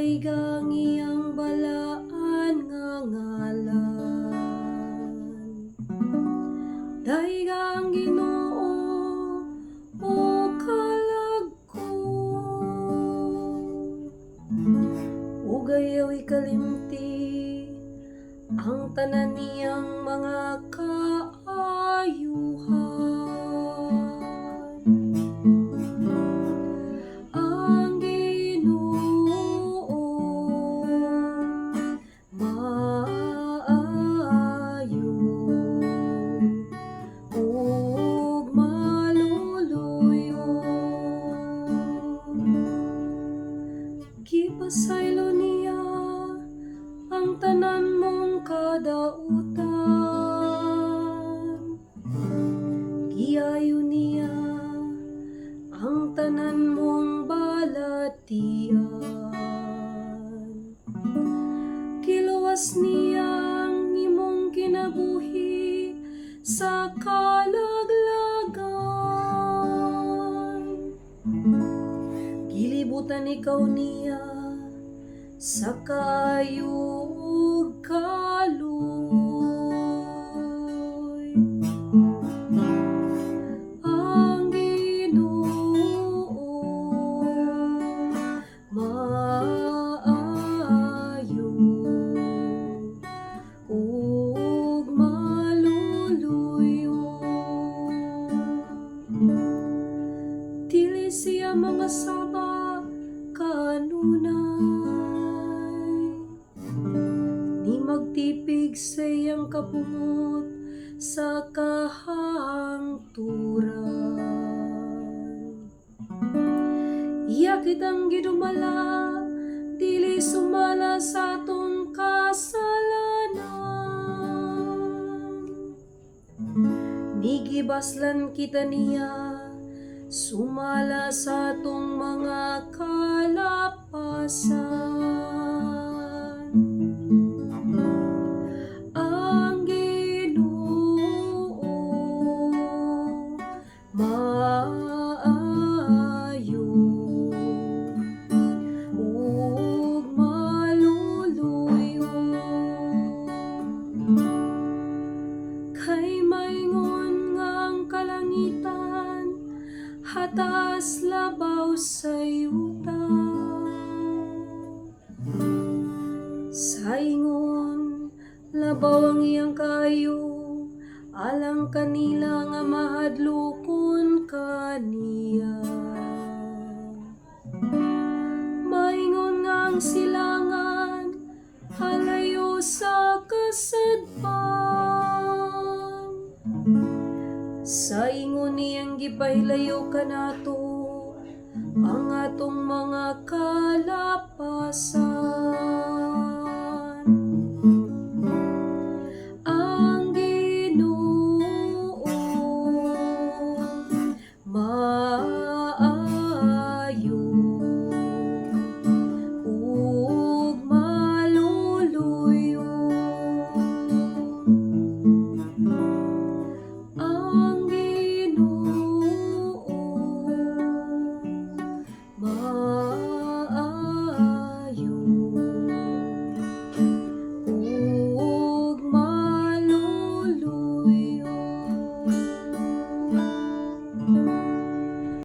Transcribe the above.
daygang iyang balaan nga ngalan. Daygang Ginoo o kalagko, ug ayaw ikalimti ang tanan niyang mga kaayuhan. Ang Ginoo maayo ug maluluyo. Gipasaylo niya ang tanan mong kadautan, giayo niya ang tanan mong balatian. Kiluwas niya ang imong kinabuhi sa kalaglagan. Gilibutan ikaw niya sa kaayo ug kaluoy. Ang Ginoo maayo ug maluluyo. Dili siya mga saba kanunay, ni magtipig sa iyang kapungot sa kahangturan. Iya kitang gidumala, dili sumala sa atong kasalanan. Nigibaslan kita niya, sumala sa atong mga kalapasan. Ang Ginoo maayo ug maluluyo. Kay maingon nga ang kalangitan hatas labaw sa yuta. Saingon labaw ang iyang kayo, alang kanila nga mahadlokon kaniya. Maingon nga ang silangan halayo sa kasadpan. Saingon niyang gipahilayo kanato ang atong mga kalapasan.